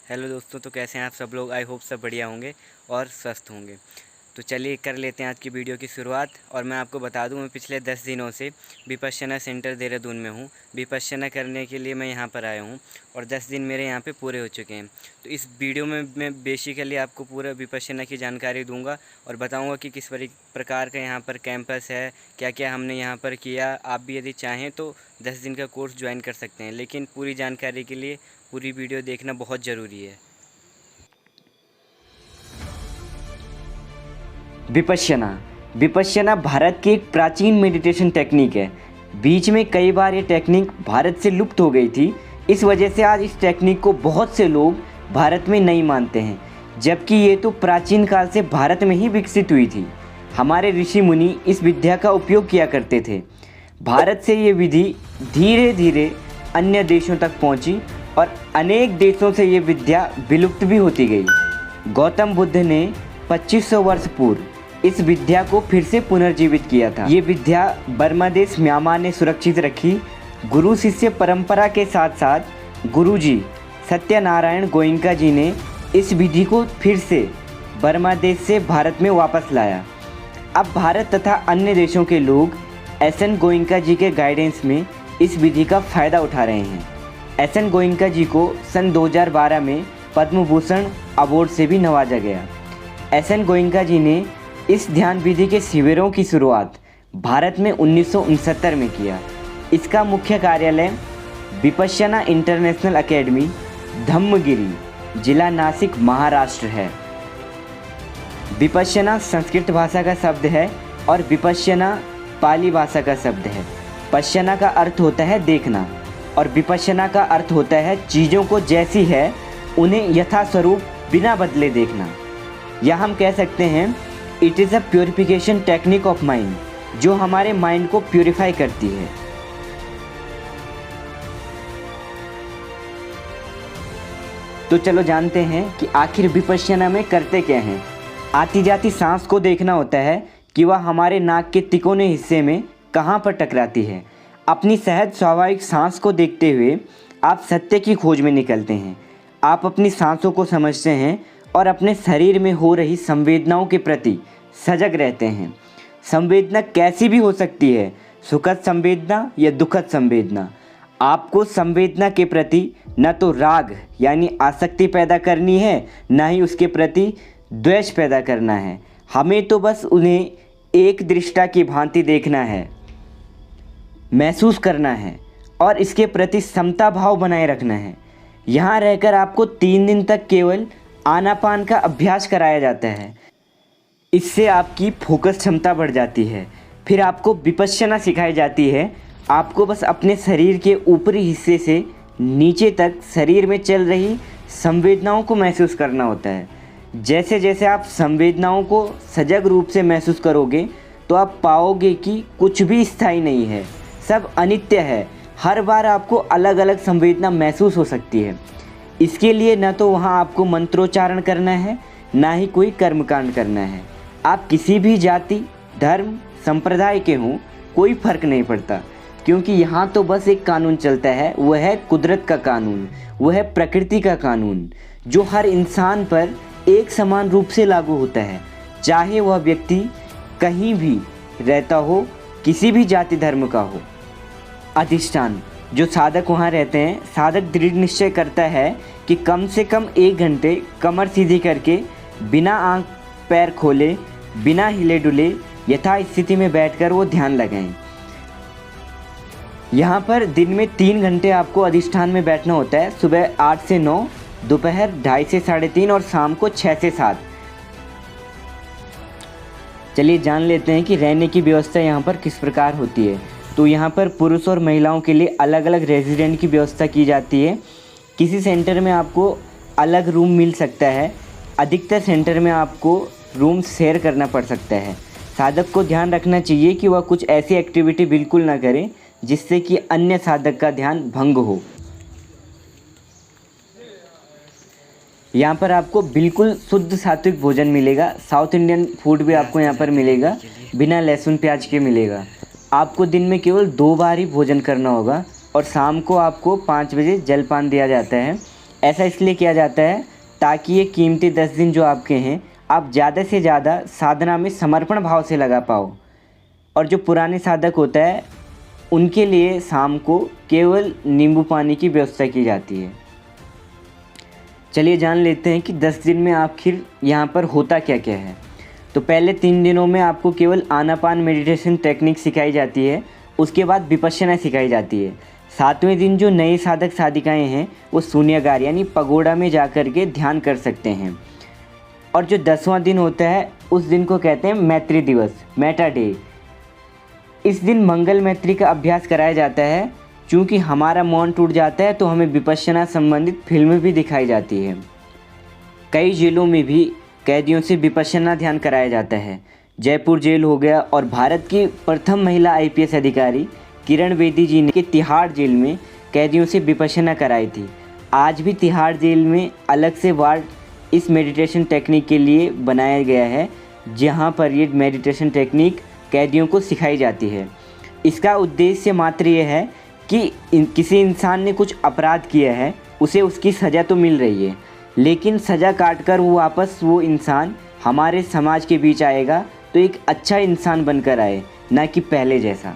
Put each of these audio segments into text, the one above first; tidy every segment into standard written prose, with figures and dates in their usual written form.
Hello दोस्तों, तो कैसे हैं आप सब लोग। आई होप सब बढ़िया होंगे और स्वस्थ होंगे। तो चलिए कर लेते हैं आज की वीडियो की शुरुआत। और मैं आपको बता दूं, मैं पिछले 10 दिनों से विपश्यना सेंटर देहरादून में हूं। विपश्यना करने के लिए मैं यहां पर आया हूं और 10 दिन मेरे यहां पे पूरे हो चुके हैं। तो इस वीडियो में मैं बेसिकली आपको पूरा विपश्यना की जानकारी दूंगा और बताऊंगा कि किस प्रकार का यहाँ पर कैंपस है, क्या क्या हमने यहाँ पर किया। आप भी यदि चाहें तो 10 दिन का कोर्स ज्वाइन कर सकते हैं, लेकिन पूरी जानकारी के लिए पूरी वीडियो देखना बहुत ज़रूरी है। विपश्यना विपश्यना भारत की एक प्राचीन मेडिटेशन टेक्निक है। बीच में कई बार ये टेक्निक भारत से लुप्त हो गई थी। इस वजह से आज इस टेक्निक को बहुत से लोग भारत में नहीं मानते हैं, जबकि ये तो प्राचीन काल से भारत में ही विकसित हुई थी। हमारे ऋषि मुनि इस विद्या का उपयोग किया करते थे। भारत से ये विधि धीरे धीरे अन्य देशों तक पहुंची और अनेक देशों से ये विद्या विलुप्त भी होती गई। गौतम बुद्ध ने 2500 वर्ष पूर्व इस विद्या को फिर से पुनर्जीवित किया था। ये विद्या बर्मा देश म्यांमार ने सुरक्षित रखी। गुरु शिष्य परंपरा के साथ साथ गुरुजी सत्यनारायण गोयनका जी ने इस विधि को फिर से बर्मा देश से भारत में वापस लाया। अब भारत तथा अन्य देशों के लोग एस.एन. गोयनका जी के गाइडेंस में इस विधि का फ़ायदा उठा रहे हैं। एस.एन. गोयनका जी को सन 2012 में पद्म भूषण अवार्ड से भी नवाजा गया। एस.एन. गोयनका जी ने इस ध्यान विधि के शिविरों की शुरुआत भारत में 1969 में किया। इसका मुख्य कार्यालय विपश्यना इंटरनेशनल एकेडमी, धम्मगिरी, जिला नासिक, महाराष्ट्र है। विपश्यना संस्कृत भाषा का शब्द है और विपश्यना पाली भाषा का शब्द है। पश्यना का अर्थ होता है देखना और विपश्यना का अर्थ होता है चीज़ों को जैसी है उन्हें यथास्वरूप बिना बदले देखना। या हम कह सकते हैं it is a purification technique of mind, जो हमारे माइंड को प्योरीफाई करती है। तो चलो जानते हैं कि आखिर विपश्यना में करते क्या हैं। आती जाती सांस को देखना होता है कि वह हमारे नाक के तिकोने हिस्से में कहाँ पर टकराती है। अपनी सहज स्वाभाविक सांस को देखते हुए आप सत्य की खोज में निकलते हैं। आप अपनी सांसों को समझते हैं और अपने शरीर में हो रही संवेदनाओं के प्रति सजग रहते हैं। संवेदना कैसी भी हो सकती है, सुखद संवेदना या दुखद संवेदना। आपको संवेदना के प्रति न तो राग यानी आसक्ति पैदा करनी है, न ही उसके प्रति द्वेष पैदा करना है। हमें तो बस उन्हें एक दृष्टा की भांति देखना है, महसूस करना है और इसके प्रति समता भाव बनाए रखना है। यहाँ रहकर आपको 3 दिन तक केवल आनापान का अभ्यास कराया जाता है। इससे आपकी फोकस क्षमता बढ़ जाती है। फिर आपको विपश्यना सिखाई जाती है। आपको बस अपने शरीर के ऊपरी हिस्से से नीचे तक शरीर में चल रही संवेदनाओं को महसूस करना होता है। जैसे जैसे आप संवेदनाओं को सजग रूप से महसूस करोगे तो आप पाओगे कि कुछ भी स्थायी नहीं है, सब अनित्य है। हर बार आपको अलग अलग संवेदना महसूस हो सकती है। इसके लिए न तो वहाँ आपको मंत्रोच्चारण करना है, ना ही कोई कर्मकांड करना है। आप किसी भी जाति, धर्म, संप्रदाय के हों, कोई फ़र्क नहीं पड़ता, क्योंकि यहाँ तो बस एक कानून चलता है। वह है कुदरत का कानून, वह है प्रकृति का कानून, जो हर इंसान पर एक समान रूप से लागू होता है, चाहे वह व्यक्ति कहीं भी रहता हो, किसी भी जाति धर्म का हो। अधिष्ठान, जो साधक वहाँ रहते हैं, साधक दृढ़ निश्चय करता है कि कम से कम 1 घंटे कमर सीधी करके बिना आंख पैर खोले, बिना हिले डुले यथा स्थिति में बैठकर वो ध्यान लगाएं। यहाँ पर दिन में 3 घंटे आपको अधिष्ठान में बैठना होता है, सुबह 8 से 9, दोपहर 2:30 से 3:30 और शाम को 6 से 7। चलिए जान लेते हैं कि रहने की व्यवस्था यहाँ पर किस प्रकार होती है। तो यहाँ पर पुरुष और महिलाओं के लिए अलग अलग रेजिडेंट की व्यवस्था की जाती है। किसी सेंटर में आपको अलग रूम मिल सकता है, अधिकतर सेंटर में आपको रूम शेयर करना पड़ सकता है। साधक को ध्यान रखना चाहिए कि वह कुछ ऐसी एक्टिविटी बिल्कुल ना करे जिससे कि अन्य साधक का ध्यान भंग हो। यहाँ पर आपको बिल्कुल शुद्ध सात्विक भोजन मिलेगा। साउथ इंडियन फूड भी आपको यहाँ पर मिलेगा, बिना लहसुन प्याज के मिलेगा। आपको दिन में केवल 2 बार ही भोजन करना होगा और शाम को आपको 5 बजे जलपान दिया जाता है। ऐसा इसलिए किया जाता है ताकि ये कीमती 10 दिन जो आपके हैं आप ज़्यादा से ज़्यादा साधना में समर्पण भाव से लगा पाओ। और जो पुराने साधक होता है उनके लिए शाम को केवल नींबू पानी की व्यवस्था की जाती है। चलिए जान लेते हैं कि 10 दिन में आखिर यहाँ पर होता क्या क्या है। तो पहले 3 दिनों में आपको केवल आनापान मेडिटेशन टेक्निक सिखाई जाती है, उसके बाद विपश्यना सिखाई जाती है। 7वें दिन जो नए साधक साधिकाएँ हैं वो शून्यागार यानी पगोड़ा में जा कर के ध्यान कर सकते हैं। और जो 10वां दिन होता है उस दिन को कहते हैं मैत्री दिवस, मेटा डे। इस दिन मंगल मैत्री का अभ्यास कराया जाता है। चूँकि हमारा मौन टूट जाता है तो हमें विपश्यना संबंधित फिल्में भी दिखाई जाती है। कई जेलों में भी कैदियों से विपश्यना ध्यान कराया जाता है। जयपुर जेल हो गया, और भारत की प्रथम महिला IPS अधिकारी किरण बेदी जी ने तिहाड़ जेल में कैदियों से विपश्यना कराई थी। आज भी तिहाड़ जेल में अलग से वार्ड इस मेडिटेशन टेक्निक के लिए बनाया गया है, जहां पर ये मेडिटेशन टेक्निक कैदियों को सिखाई जाती है। इसका उद्देश्य मात्र ये है कि किसी इंसान ने कुछ अपराध किया है, उसे उसकी सज़ा तो मिल रही है, लेकिन सज़ा काटकर वो वापस वो इंसान हमारे समाज के बीच आएगा तो एक अच्छा इंसान बनकर आए, ना कि पहले जैसा।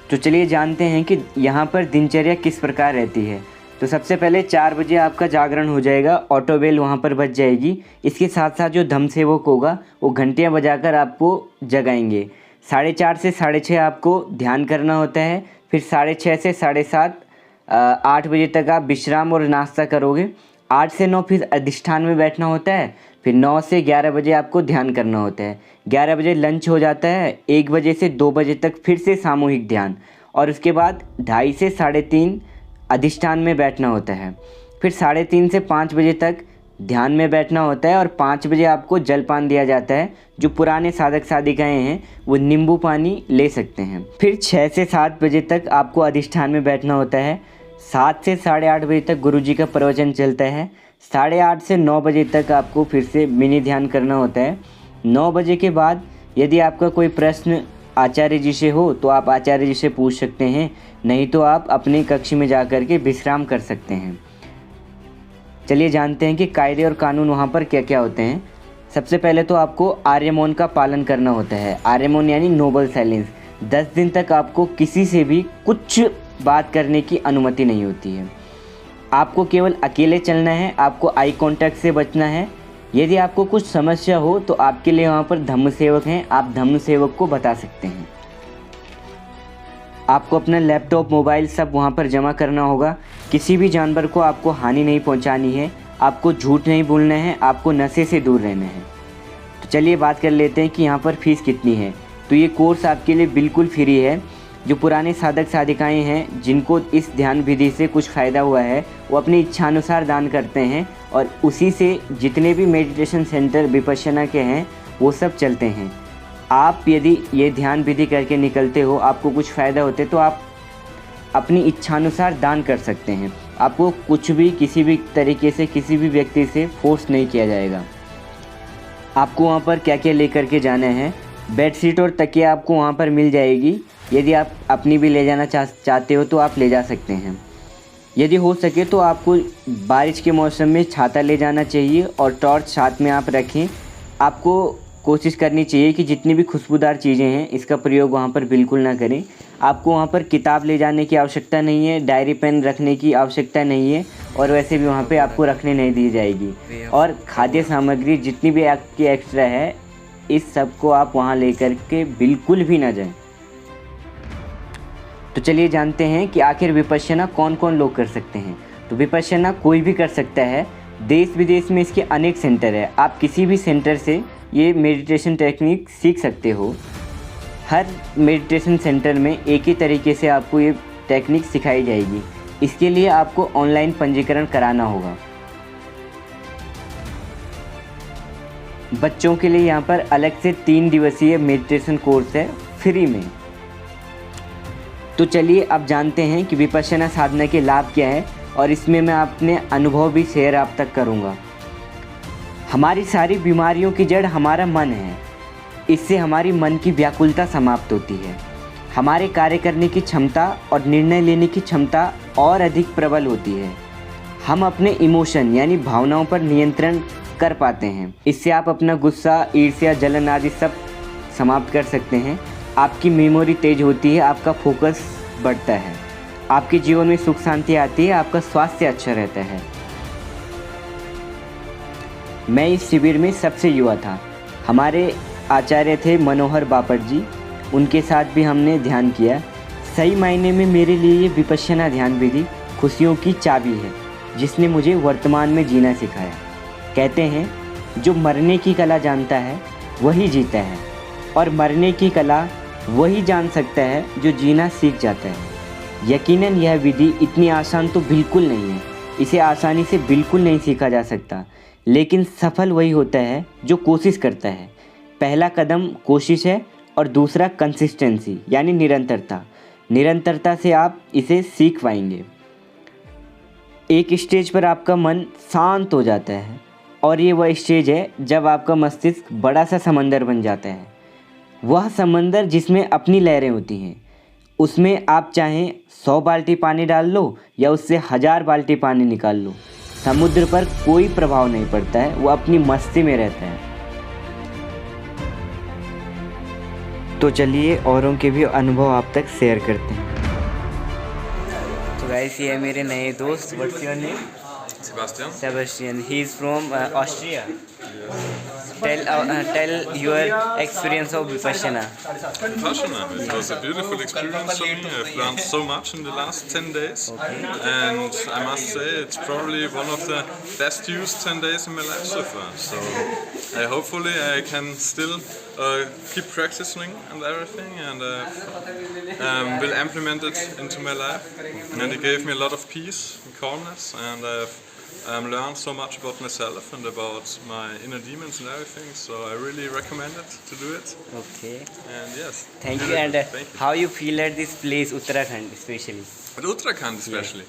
तो चलिए जानते हैं कि यहाँ पर दिनचर्या किस प्रकार रहती है। तो सबसे पहले 4 बजे आपका जागरण हो जाएगा, ऑटो बेल वहाँ पर बज जाएगी। इसके साथ साथ जो धम्म सेवक होगा वो घंटियाँ बजाकर आपको जगाएंगे। 4:30 से 6:30 आपको ध्यान करना होता है। फिर 6:30 से 7:30 8 बजे तक आप विश्राम और नाश्ता करोगे। 8 से 9 फिर अधिष्ठान में बैठना होता है। फिर 9 से 11 बजे आपको ध्यान करना होता है। 11 बजे लंच हो जाता है। 1 बजे से 2 बजे तक फिर से सामूहिक ध्यान, और उसके बाद 2:30 से 3:30 अधिष्ठान में बैठना होता है। फिर 3:30 से 5 बजे तक ध्यान में बैठना होता है, और 5 बजे आपको जलपान दिया जाता है। जो पुराने साधक साधिकाएँ हैं वो नींबू पानी ले सकते हैं। फिर 6 से 7 बजे तक आपको अधिष्ठान में बैठना होता है। 7 से 8:30 बजे तक गुरुजी का प्रवचन चलता है। 8:30 से 9 बजे तक आपको फिर से मिनी ध्यान करना होता है। 9 बजे के बाद यदि आपका कोई प्रश्न आचार्य जी से हो तो आप आचार्य जी से पूछ सकते हैं, नहीं तो आप अपने कक्ष में जा कर के विश्राम कर सकते हैं। चलिए जानते हैं कि कायदे और कानून वहाँ पर क्या क्या होते हैं। सबसे पहले तो आपको आर्य मौन का पालन करना होता है। आर्य मौन यानी नोबल साइलेंस। 10 दिन तक आपको किसी से भी कुछ बात करने की अनुमति नहीं होती है। आपको केवल अकेले चलना है, आपको आई कांटेक्ट से बचना है। यदि आपको कुछ समस्या हो तो आपके लिए वहाँ पर धम्म सेवक हैं, आप धम्म सेवक को बता सकते हैं। आपको अपना लैपटॉप, मोबाइल सब वहाँ पर जमा करना होगा। किसी भी जानवर को आपको हानि नहीं पहुँचानी है, आपको झूठ नहीं बोलना है, आपको नशे से दूर रहना है। तो चलिए बात कर लेते हैं कि यहाँ पर फ़ीस कितनी है। तो ये कोर्स आपके लिए बिल्कुल फ्री है। जो पुराने साधक साधिकाएँ हैं जिनको इस ध्यान विधि से कुछ फ़ायदा हुआ है वो अपनी इच्छानुसार दान करते हैं, और उसी से जितने भी मेडिटेशन सेंटर विपश्यना के हैं वो सब चलते हैं। आप यदि ये ध्यान विधि करके निकलते हो, आपको कुछ फ़ायदा होते तो आप अपनी इच्छानुसार दान कर सकते हैं। आपको कुछ भी किसी भी तरीके से किसी भी व्यक्ति से फोर्स नहीं किया जाएगा। आपको वहाँ पर क्या क्या लेकर के जाना है। बेडशीट और तकिया आपको वहाँ पर मिल जाएगी। यदि आप अपनी भी ले जाना चाहते हो तो आप ले जा सकते हैं। यदि हो सके तो आपको बारिश के मौसम में छाता ले जाना चाहिए, और टॉर्च साथ में आप रखें। आपको कोशिश करनी चाहिए कि जितनी भी खुशबूदार चीज़ें हैं इसका प्रयोग वहाँ पर बिल्कुल ना करें। आपको वहाँ पर किताब ले जाने की आवश्यकता नहीं है, डायरी पेन रखने की आवश्यकता नहीं है, और वैसे भी वहाँ पे आपको रखने नहीं दी जाएगी। और खाद्य सामग्री जितनी भी आपकी एक्स्ट्रा है इस सब को आप वहाँ लेकर के बिल्कुल भी ना जाएं। तो चलिए जानते हैं कि आखिर विपश्यना कौन कौन लोग कर सकते हैं। तो विपश्यना कोई भी कर सकता है। देश विदेश में इसके अनेक सेंटर है। आप किसी भी सेंटर से ये मेडिटेशन टेक्निक सीख सकते हो। हर मेडिटेशन सेंटर में एक ही तरीके से आपको ये टेक्निक सिखाई जाएगी। इसके लिए आपको ऑनलाइन पंजीकरण कराना होगा। बच्चों के लिए यहाँ पर अलग से 3 दिवसीय मेडिटेशन कोर्स है फ्री में। तो चलिए अब जानते हैं कि विपश्यना साधना के लाभ क्या है, और इसमें मैं अपने अनुभव भी शेयर आप तक करूँगा। हमारी सारी बीमारियों की जड़ हमारा मन है। इससे हमारी मन की व्याकुलता समाप्त होती है। हमारे कार्य करने की क्षमता और निर्णय लेने की क्षमता और अधिक प्रबल होती है। हम अपने इमोशन यानी भावनाओं पर नियंत्रण कर पाते हैं। इससे आप अपना गुस्सा, ईर्ष्या, जलन आदि सब समाप्त कर सकते हैं। आपकी मेमोरी तेज होती है, आपका फोकस बढ़ता है, आपके जीवन में सुख शांति आती है, आपका स्वास्थ्य अच्छा रहता है। मैं इस शिविर में सबसे युवा था। हमारे आचार्य थे मनोहर बापट जी, उनके साथ भी हमने ध्यान किया। सही मायने में मेरे लिए ये विपश्यना ध्यान विधि खुशियों की चाबी है, जिसने मुझे वर्तमान में जीना सिखाया। कहते हैं जो मरने की कला जानता है वही जीता है, और मरने की कला वही जान सकता है जो जीना सीख जाता है। यकीनन यह विधि इतनी आसान तो बिल्कुल नहीं है, इसे आसानी से बिल्कुल नहीं सीखा जा सकता, लेकिन सफल वही होता है जो कोशिश करता है। पहला कदम कोशिश है और दूसरा कंसिस्टेंसी यानी निरंतरता। निरंतरता से आप इसे सीख पाएंगे। एक स्टेज पर आपका मन शांत हो जाता है, और ये वह स्टेज है जब आपका मस्तिष्क बड़ा सा समंदर बन जाता है। वह समंदर जिसमें अपनी लहरें होती हैं। उसमें आप चाहें 100 बाल्टी पानी डाल लो या उससे 1000 बाल्टी पानी निकाल लो, समुद्र पर कोई प्रभाव नहीं पड़ता है, वो अपनी मस्ती में रहता है। तो चलिए औरों के भी अनुभव आप तक शेयर करते हैं। तो गाइस ये है मेरे नए दोस्त। What's your name? Sebastian? Sebastian. He is from Austria. Tell your experience of Vipassana. Vipassana. It was a beautiful experience for me. I've learned so much in the last 10 days. And I must say it's probably one of the best used 10 days in my life so far. So hopefully I can still keep practicing and everything, and will implement it into my life. And it gave me a lot of peace and calmness, and I've learned so much about myself and about my inner demons and everything, so I really recommend it to do it. Okay. And yes, Thank do you. it. And Thank you. how you feel at this place, Uttarakhand especially? At Uttarakhand especially.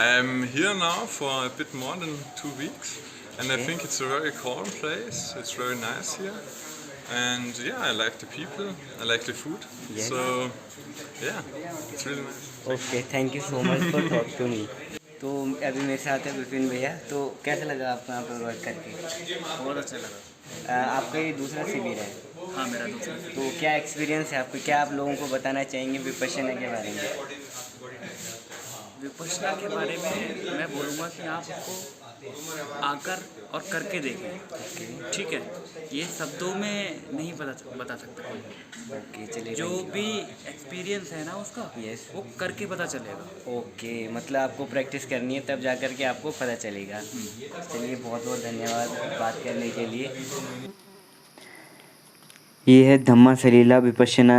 I'm here now for a bit more than 2 weeks, and I think it's a very calm place. It's very nice here. And yeah, I like the people, I like the food. Yes. So yeah, it's really nice. Okay, thank you so much for talking to me. तो अभी मेरे साथ है विपिन भैया। तो कैसा लगा आपको यहाँ पर वर्क करके? बहुत अच्छा लगा। आपका ये दूसरा शिविर है, हाँ, मेरा दूसरा। तो क्या एक्सपीरियंस है आपको? क्या आप लोगों को बताना चाहेंगे विपश्यना के बारे में? विपश्यना के बारे में मैं बोलूँगा कि आप उसको आकर और करके देखें। ठीक है, ये शब्दों में नहीं बता सकता कोई। ओके चलिए। जो भी एक्सपीरियंस है ना उसका, यस, वो करके पता चलेगा। ओके, मतलब आपको प्रैक्टिस करनी है तब जा कर के आपको पता चलेगा। चलिए, बहुत बहुत धन्यवाद बात करने के लिए। ये है धम्मा सलीला विपश्यना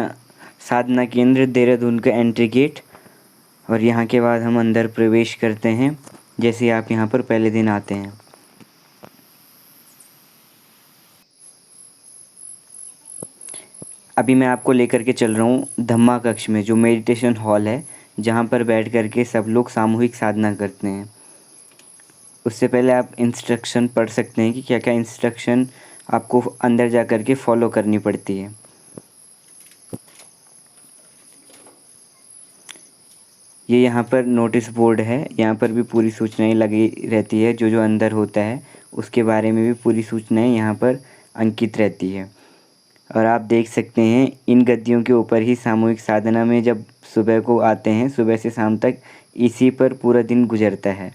साधना केंद्र देहरादून का एंट्री गेट, और यहाँ के बाद हम अंदर प्रवेश करते हैं जैसे आप यहाँ पर पहले दिन आते हैं। अभी मैं आपको लेकर के चल रहा हूँ धम्मा कक्ष में, जो मेडिटेशन हॉल है, जहाँ पर बैठ कर के सब लोग सामूहिक साधना करते हैं। उससे पहले आप इंस्ट्रक्शन पढ़ सकते हैं कि क्या क्या इंस्ट्रक्शन आपको अंदर जा कर के फॉलो करनी पड़ती है। ये यहाँ पर नोटिस बोर्ड है, यहाँ पर भी पूरी सूचनाएं लगी रहती है। जो जो अंदर होता है उसके बारे में भी पूरी सूचनाएं यहाँ पर अंकित रहती है। और आप देख सकते हैं इन गद्दियों के ऊपर ही सामूहिक साधना में जब सुबह को आते हैं, सुबह से शाम तक इसी पर पूरा दिन गुजरता है।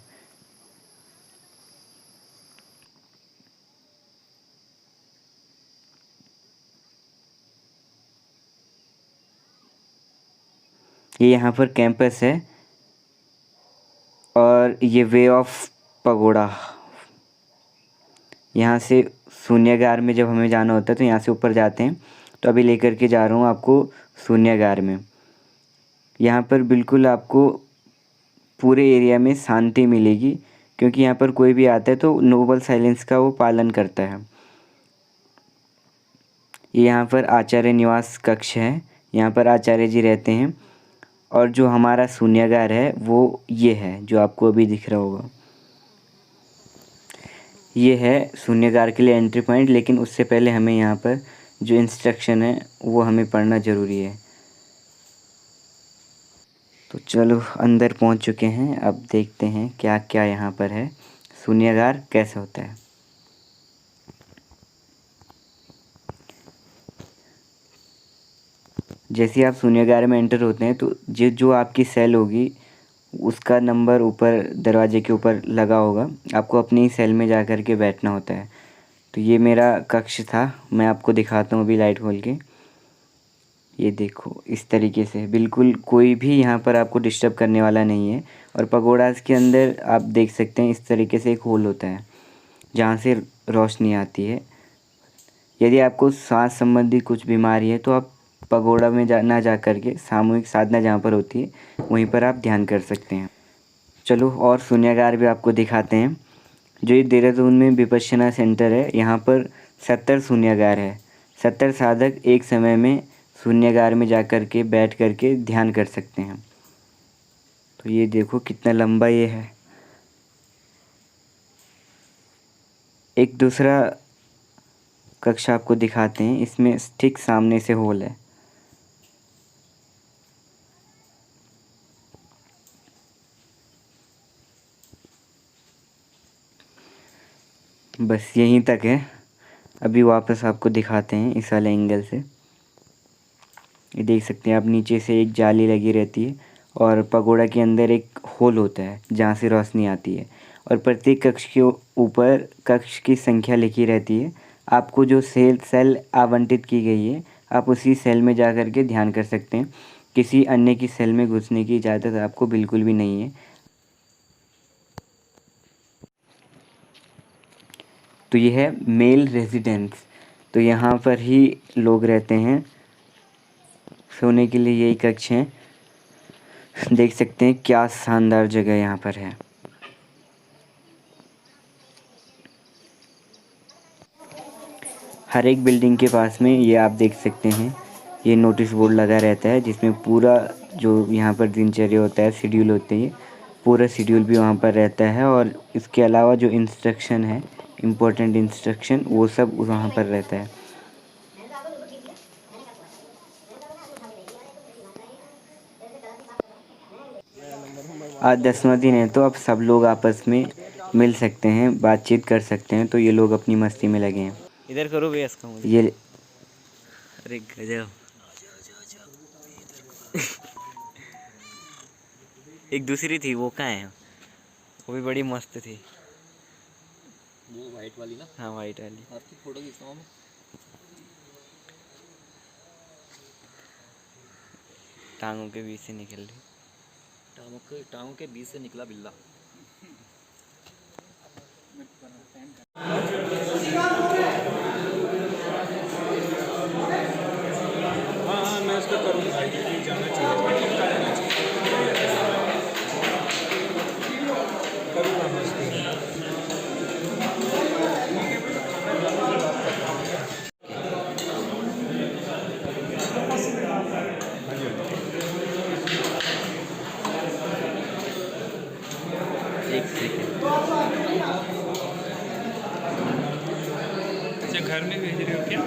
ये यहाँ पर कैंपस है, और ये वे ऑफ पगोड़ा। यहाँ से शून्यागार में जब हमें जाना होता है तो यहाँ से ऊपर जाते हैं। तो अभी लेकर के जा रहा हूँ आपको शून्यागार में। यहाँ पर बिल्कुल आपको पूरे एरिया में शांति मिलेगी, क्योंकि यहाँ पर कोई भी आता है तो नोबल साइलेंस का वो पालन करता है। ये यहाँ पर आचार्य निवास कक्ष है, यहाँ पर आचार्य जी रहते हैं। और जो हमारा शून्यागार है वो ये है, जो आपको अभी दिख रहा होगा। ये है शून्यागार के लिए एंट्री पॉइंट, लेकिन उससे पहले हमें यहाँ पर जो इंस्ट्रक्शन है वो हमें पढ़ना ज़रूरी है। तो चलो अंदर पहुंच चुके हैं। अब देखते हैं क्या क्या यहाँ पर है, शून्यागार कैसे होता है। जैसे आप शून्यागार में एंटर होते हैं तो जो आपकी सेल होगी उसका नंबर ऊपर दरवाजे के ऊपर लगा होगा। आपको अपनी ही सेल में जा कर के बैठना होता है। तो ये मेरा कक्ष था, मैं आपको दिखाता हूँ अभी लाइट खोल के। ये देखो इस तरीके से बिल्कुल कोई भी यहाँ पर आपको डिस्टर्ब करने वाला नहीं है। और पगोडास के अंदर आप देख सकते हैं इस तरीके से एक होल होता है जहाँ से रोशनी आती है। यदि आपको सांस संबंधी कुछ बीमारी है तो आप पगोड़ा में ना जा कर के सामूहिक साधना जहाँ पर होती है वहीं पर आप ध्यान कर सकते हैं। चलो और शून्यागार भी आपको दिखाते हैं। जो ये देहरादून में विपश्यना सेंटर है, यहाँ पर 70 शून्यागार है। 70 साधक एक समय में शून्यागार में जा कर के बैठ कर के ध्यान कर सकते हैं। तो ये देखो कितना लंबा ये है। एक दूसरा कक्षा आपको दिखाते हैं, इसमें ठीक सामने से होल है। बस यहीं तक है। अभी वापस आपको दिखाते हैं इस वाले एंगल से। ये देख सकते हैं आप, नीचे से एक जाली लगी रहती है और पगोड़ा के अंदर एक होल होता है जहाँ से रोशनी आती है। और प्रत्येक कक्ष के ऊपर कक्ष की संख्या लिखी रहती है। आपको जो सेल आवंटित की गई है आप उसी सेल में जा कर के ध्यान कर सकते हैं। किसी अन्य की सेल में घुसने की इजाज़त आपको बिल्कुल भी नहीं है। तो यह है मेल रेजिडेंस। तो यहाँ पर ही लोग रहते हैं, सोने के लिए यही कक्ष हैं। देख सकते हैं क्या शानदार जगह यहाँ पर है। हर एक बिल्डिंग के पास में ये आप देख सकते हैं, ये नोटिस बोर्ड लगा रहता है जिसमें पूरा जो यहाँ पर दिनचर्या होता है, शेड्यूल होते हैं, पूरा शेड्यूल भी वहाँ पर रहता है। और इसके अलावा जो इंस्ट्रक्शन है, इम्पोर्टेंट इंस्ट्रक्शन, वो सब वहाँ पर रहता है। आज 10वां दिन है तो अब सब लोग आपस में मिल सकते हैं, बातचीत कर सकते हैं। तो ये लोग अपनी मस्ती में लगे हैं। इधर करो भैया इसका मुझे। ये अरे गजब। एक दूसरी थी, वो कहाँ है? वो भी बड़ी मस्त थी। वो वाइट वाली ना? हाँ वाइट वाली। आपकी फोटो खींचता हूँ मैं। टांगों के बीच से निकल रही। टांगों के बीच से निकला बिल्ला। हाँ मैं इसको करूँगा, ये जाना चाहिए, करूँगा मैं इसको। एक सेकेंड। अच्छा घर में भेज रहे हो क्या?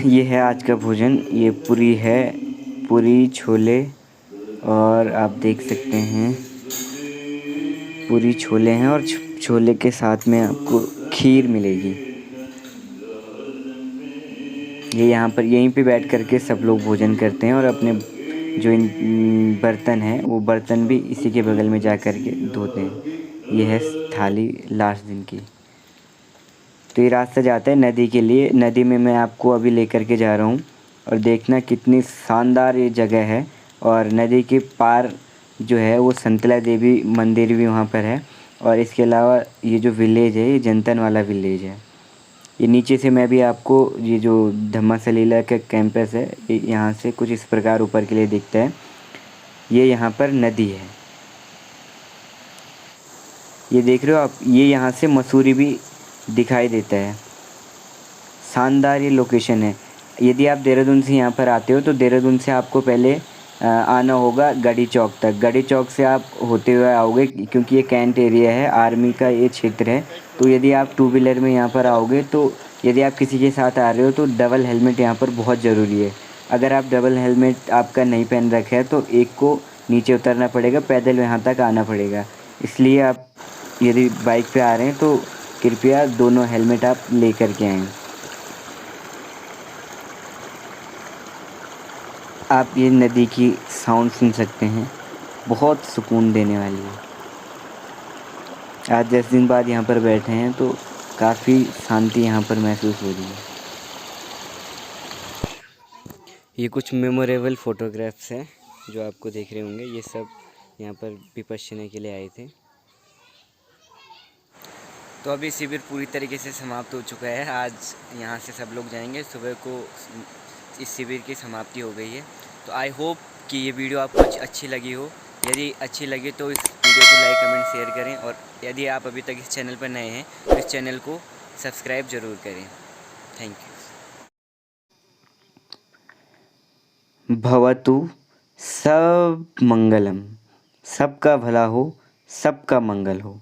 ये है आज का भोजन। ये पूरी है, पूरी छोले, और आप देख सकते हैं पूरी छोले हैं और छोले के साथ में आपको खीर मिलेगी। ये यहाँ पर यहीं पे बैठ कर के सब लोग भोजन करते हैं और अपने जो बर्तन हैं वो बर्तन भी इसी के बगल में जा कर के धोते हैं। ये है थाली लास्ट दिन की। तो ये रास्ता जाता है नदी के लिए। नदी में मैं आपको अभी लेकर के जा रहा हूँ और देखना कितनी शानदार ये जगह है। और नदी के पार जो है वो संतला देवी मंदिर भी वहाँ पर है। और इसके अलावा ये जो विलेज है ये जनतन वाला विलेज है। ये नीचे से मैं भी आपको, ये जो धम्मा सलीला का कैंपस है ये यहाँ से कुछ इस प्रकार ऊपर के लिए दिखता है। ये यहाँ पर नदी है, ये देख रहे हो आप। ये यहाँ से मसूरी भी दिखाई देता है। शानदार ये लोकेशन है। यदि आप देहरादून से यहाँ पर आते हो तो देहरादून से आपको पहले आना होगा गढ़ी चौक तक। गढ़ी चौक से आप होते हुए आओगे क्योंकि ये कैंट एरिया है, आर्मी का ये क्षेत्र है। तो यदि आप टू व्हीलर में यहाँ पर आओगे तो यदि आप किसी के साथ आ रहे हो तो डबल हेलमेट यहाँ पर बहुत ज़रूरी है। अगर आप डबल हेलमेट आपका नहीं पहन रखा है तो एक को नीचे उतरना पड़ेगा, पैदल यहाँ तक आना पड़ेगा। इसलिए आप यदि बाइक पे आ रहे हैं तो कृपया दोनों हेलमेट आप ले कर के आएँ। आप ये नदी की साउंड सुन सकते हैं, बहुत सुकून देने वाली है। आज 10 दिन बाद यहाँ पर बैठे हैं तो काफ़ी शांति यहाँ पर महसूस हो रही है। ये कुछ मेमोरेबल फ़ोटोग्राफ्स हैं जो आपको देख रहे होंगे। ये सब यहाँ पर विपश्यना के लिए आए थे। तो अभी शिविर पूरी तरीके से समाप्त हो चुका है। आज यहाँ से सब लोग जाएंगे। सुबह को इस शिविर की समाप्ति हो गई है। तो आई होप कि ये वीडियो आपको अच्छी लगी हो। यदि अच्छी लगी तो इस वीडियो को लाइक कमेंट शेयर करें, और यदि आप अभी तक इस चैनल पर नए हैं तो इस चैनल को सब्सक्राइब ज़रूर करें। Thank you. भवतु सब मंगलम, सबका भला हो, सबका मंगल हो।